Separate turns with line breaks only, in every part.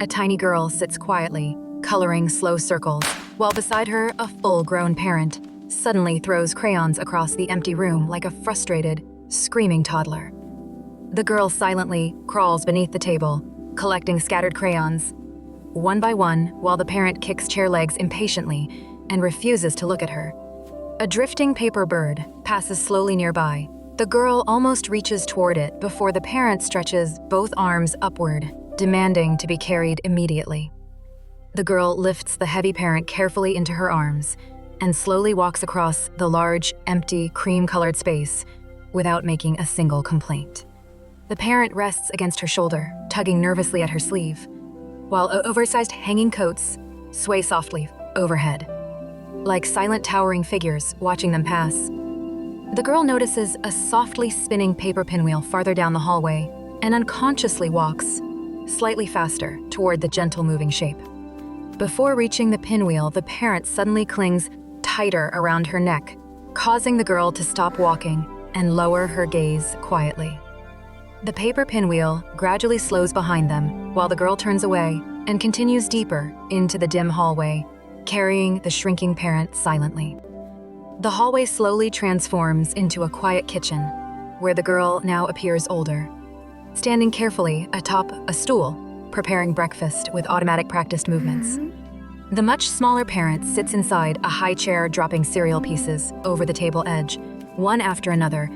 A tiny girl sits quietly, coloring slow circles, while beside her, a full-grown parent suddenly throws crayons across the empty room like a frustrated, screaming toddler. The girl silently crawls beneath the table, collecting scattered crayons, one by one, while the parent kicks chair legs impatiently and refuses to look at her. A drifting paper bird passes slowly nearby. The girl almost reaches toward it before the parent stretches both arms upward, demanding to be carried immediately. The girl lifts the heavy parent carefully into her arms and slowly walks across the large, empty, cream-colored space without making a single complaint. The parent rests against her shoulder, tugging nervously at her sleeve, while oversized hanging coats sway softly overhead, like silent towering figures watching them pass. The girl notices a softly spinning paper pinwheel farther down the hallway and unconsciously walks slightly faster toward the gentle moving shape. Before reaching the pinwheel, the parent suddenly clings tighter around her neck, causing the girl to stop walking and lower her gaze quietly. The paper pinwheel gradually slows behind them while the girl turns away and continues deeper into the dim hallway, carrying the shrinking parent silently. The hallway slowly transforms into a quiet kitchen, where the girl now appears older, standing carefully atop a stool, preparing breakfast with automatic practiced movements. The much smaller parent sits inside a high chair, dropping cereal pieces over the table edge, one after another,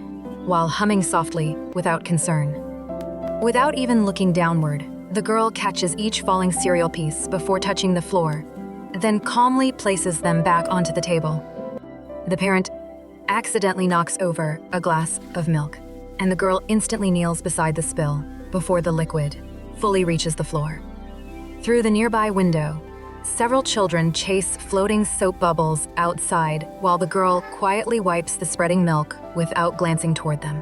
while humming softly without concern. Without even looking downward, the girl catches each falling cereal piece before touching the floor, then calmly places them back onto the table. The parent accidentally knocks over a glass of milk, and the girl instantly kneels beside the spill before the liquid fully reaches the floor. Through the nearby window, several children chase floating soap bubbles outside while the girl quietly wipes the spreading milk without glancing toward them.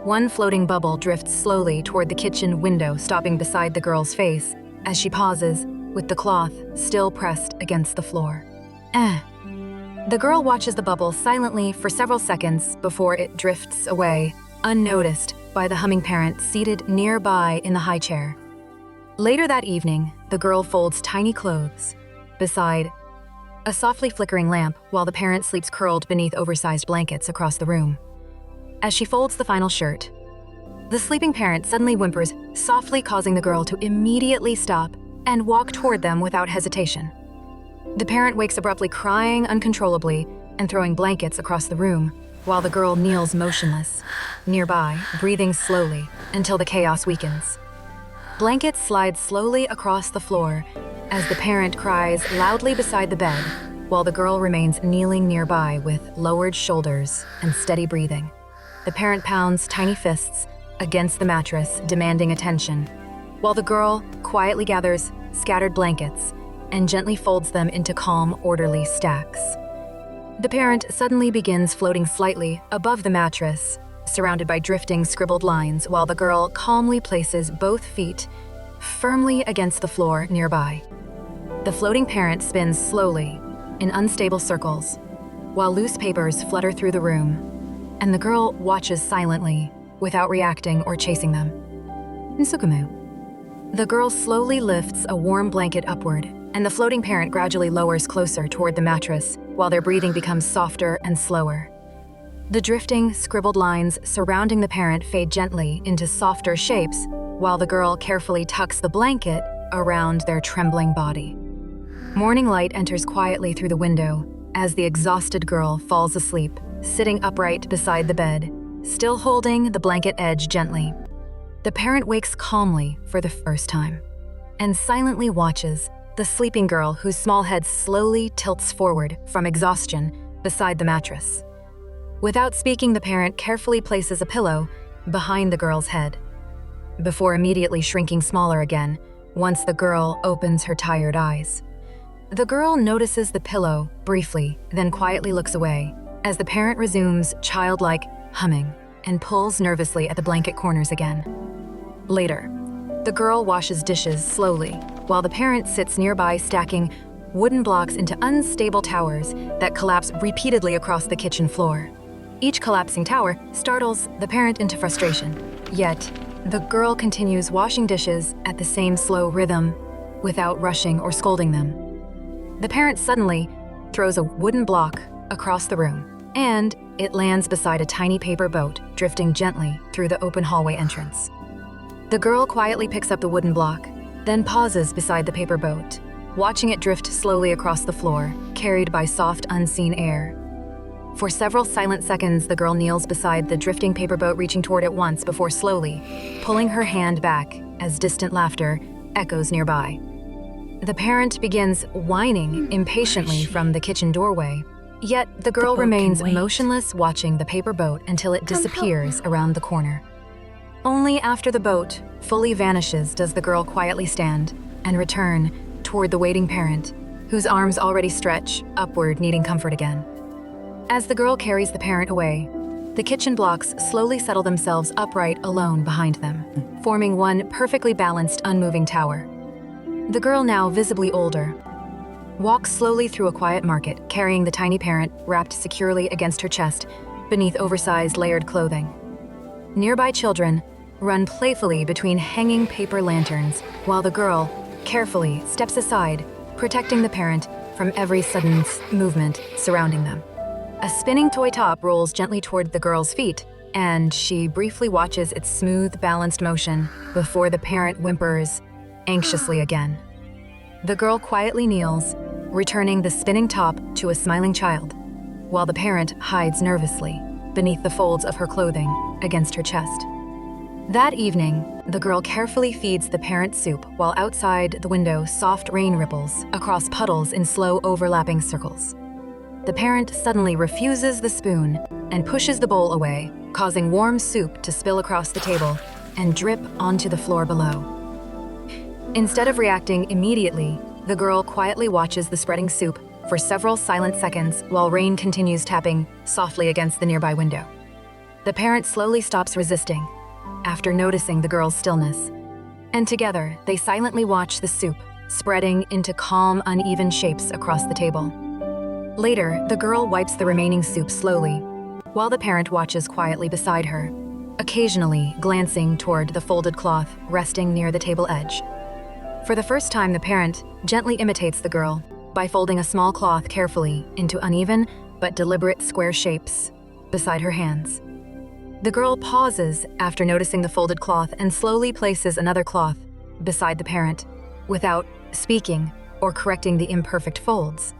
One floating bubble drifts slowly toward the kitchen window, stopping beside the girl's face as she pauses, with the cloth still pressed against the floor. The girl watches the bubble silently for several seconds before it drifts away, unnoticed by the humming parent seated nearby in the high chair. Later that evening, the girl folds tiny clothes beside a softly flickering lamp while the parent sleeps curled beneath oversized blankets across the room. As she folds the final shirt, the sleeping parent suddenly whimpers softly, causing the girl to immediately stop and walk toward them without hesitation. The parent wakes abruptly, crying uncontrollably and throwing blankets across the room, while the girl kneels motionless nearby, breathing slowly until the chaos weakens. Blankets slide slowly across the floor as the parent cries loudly beside the bed, while the girl remains kneeling nearby with lowered shoulders and steady breathing. The parent pounds tiny fists against the mattress, demanding attention, while the girl quietly gathers scattered blankets and gently folds them into calm, orderly stacks. The parent suddenly begins floating slightly above the mattress, surrounded by drifting, scribbled lines, while the girl calmly places both feet firmly against the floor nearby. The floating parent spins slowly in unstable circles, while loose papers flutter through the room, and the girl watches silently without reacting or chasing them. Nsukumu. The girl slowly lifts a warm blanket upward, and the floating parent gradually lowers closer toward the mattress, while their breathing becomes softer and slower. The drifting, scribbled lines surrounding the parent fade gently into softer shapes, while the girl carefully tucks the blanket around their trembling body. Morning light enters quietly through the window as the exhausted girl falls asleep, sitting upright beside the bed, still holding the blanket edge gently. The parent wakes calmly for the first time and silently watches the sleeping girl, whose small head slowly tilts forward from exhaustion beside the mattress. Without speaking, the parent carefully places a pillow behind the girl's head, before immediately shrinking smaller again once the girl opens her tired eyes. The girl notices the pillow briefly, then quietly looks away as the parent resumes childlike humming and pulls nervously at the blanket corners again. Later, the girl washes dishes slowly, while the parent sits nearby, stacking wooden blocks into unstable towers that collapse repeatedly across the kitchen floor. Each collapsing tower startles the parent into frustration, yet the girl continues washing dishes at the same slow rhythm, without rushing or scolding them. The parent suddenly throws a wooden block across the room, and it lands beside a tiny paper boat drifting gently through the open hallway entrance. The girl quietly picks up the wooden block, then pauses beside the paper boat, watching it drift slowly across the floor, carried by soft, unseen air. For several silent seconds, the girl kneels beside the drifting paper boat, reaching toward it once before slowly pulling her hand back as distant laughter echoes nearby. The parent begins whining impatiently from the kitchen doorway, yet the girl remains motionless, watching the paper boat until it disappears around the corner. Only after the boat fully vanishes does the girl quietly stand and return toward the waiting parent, whose arms already stretch upward, needing comfort again. As the girl carries the parent away, the kitchen blocks slowly settle themselves upright alone behind them, forming one perfectly balanced, unmoving tower. The girl, now visibly older, walks slowly through a quiet market, carrying the tiny parent wrapped securely against her chest beneath oversized, layered clothing. Nearby children run playfully between hanging paper lanterns, while the girl carefully steps aside, protecting the parent from every sudden movement surrounding them. A spinning toy top rolls gently toward the girl's feet, and she briefly watches its smooth, balanced motion before the parent whimpers anxiously again. The girl quietly kneels, returning the spinning top to a smiling child, while the parent hides nervously beneath the folds of her clothing against her chest. That evening, the girl carefully feeds the parent soup, while outside the window soft rain ripples across puddles in slow, overlapping circles. The parent suddenly refuses the spoon and pushes the bowl away, causing warm soup to spill across the table and drip onto the floor below. Instead of reacting immediately, the girl quietly watches the spreading soup for several silent seconds while rain continues tapping softly against the nearby window. The parent slowly stops resisting after noticing the girl's stillness, and together they silently watch the soup spreading into calm, uneven shapes across the table. Later, the girl wipes the remaining soup slowly, while the parent watches quietly beside her, occasionally glancing toward the folded cloth resting near the table edge. For the first time, the parent gently imitates the girl by folding a small cloth carefully into uneven but deliberate square shapes beside her hands. The girl pauses after noticing the folded cloth and slowly places another cloth beside the parent without speaking or correcting the imperfect folds.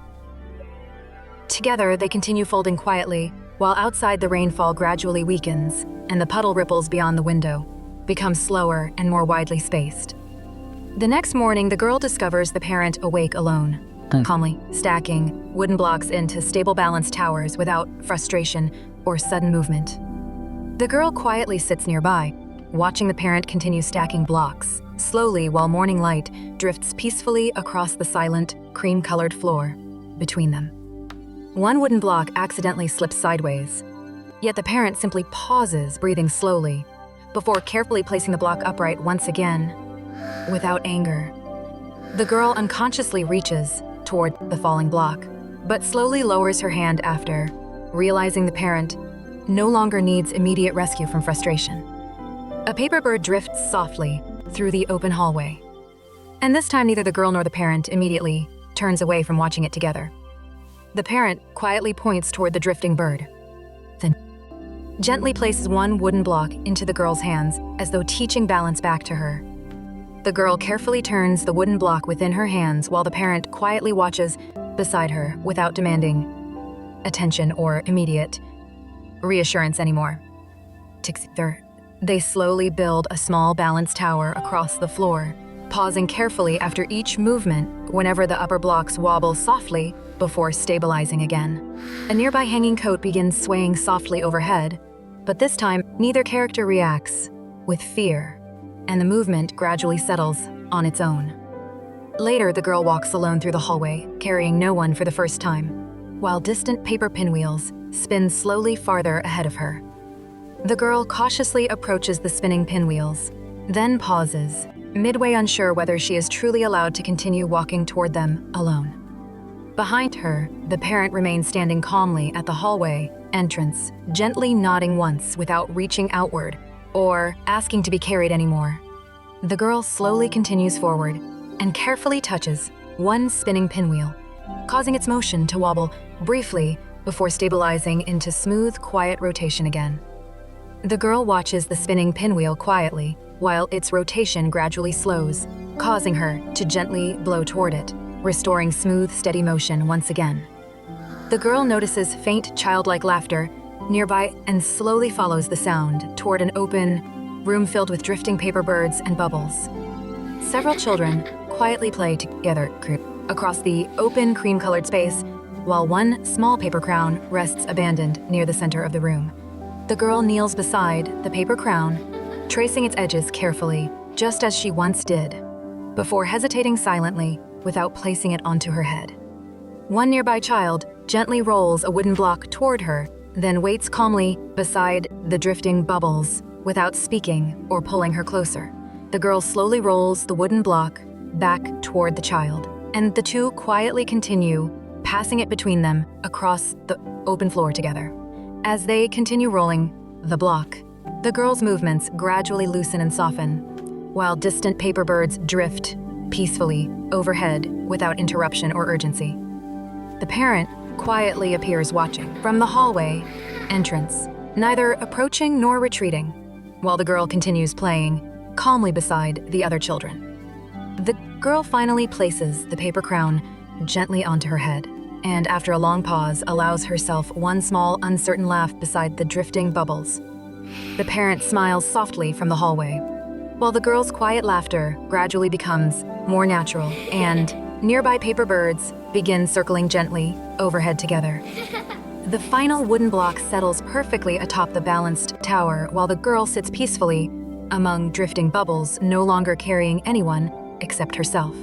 Together, they continue folding quietly, while outside the rainfall gradually weakens and the puddle ripples beyond the window become slower and more widely spaced. The next morning, the girl discovers the parent awake alone, calmly stacking wooden blocks into stable, balanced towers without frustration or sudden movement. The girl quietly sits nearby, watching the parent continue stacking blocks slowly while morning light drifts peacefully across the silent, cream-colored floor between them. One wooden block accidentally slips sideways, yet the parent simply pauses, breathing slowly, before carefully placing the block upright once again, without anger. The girl unconsciously reaches toward the falling block, but slowly lowers her hand after realizing the parent no longer needs immediate rescue from frustration. A paper bird drifts softly through the open hallway, and this time neither the girl nor the parent immediately turns away from watching it together. The parent quietly points toward the drifting bird, then gently places one wooden block into the girl's hands as though teaching balance back to her. The girl carefully turns the wooden block within her hands while the parent quietly watches beside her without demanding attention or immediate reassurance anymore. Together, they slowly build a small balanced tower across the floor, pausing carefully after each movement whenever the upper blocks wobble softly before stabilizing again. A nearby hanging coat begins swaying softly overhead, but this time neither character reacts with fear, and the movement gradually settles on its own. Later, the girl walks alone through the hallway, carrying no one for the first time, while distant paper pinwheels spin slowly farther ahead of her. The girl cautiously approaches the spinning pinwheels, then pauses, midway unsure whether she is truly allowed to continue walking toward them alone. Behind her, the parent remains standing calmly at the hallway entrance, gently nodding once without reaching outward or asking to be carried anymore. The girl slowly continues forward, and carefully touches one spinning pinwheel, causing its motion to wobble briefly before stabilizing into smooth, quiet rotation again. The girl watches the spinning pinwheel quietly while its rotation gradually slows, causing her to gently blow toward it, restoring smooth, steady motion once again. The girl notices faint, childlike laughter nearby and slowly follows the sound toward an open room filled with drifting paper birds and bubbles. Several children quietly play together across the open cream-colored space, while one small paper crown rests abandoned near the center of the room. The girl kneels beside the paper crown, tracing its edges carefully, just as she once did, before hesitating silently without placing it onto her head. One nearby child gently rolls a wooden block toward her, then waits calmly beside the drifting bubbles without speaking or pulling her closer. The girl slowly rolls the wooden block back toward the child, and the two quietly continue, passing it between them across the open floor together. As they continue rolling the block, the girl's movements gradually loosen and soften, while distant paper birds drift peacefully overhead without interruption or urgency. The parent quietly appears watching from the hallway entrance, neither approaching nor retreating, while the girl continues playing calmly beside the other children. The girl finally places the paper crown gently onto her head, and after a long pause allows herself one small, uncertain laugh beside the drifting bubbles. The parent smiles softly from the hallway, while the girl's quiet laughter gradually becomes more natural, and nearby paper birds begin circling gently overhead together. The final wooden block settles perfectly atop the balanced tower, while the girl sits peacefully among drifting bubbles, no longer carrying anyone except herself.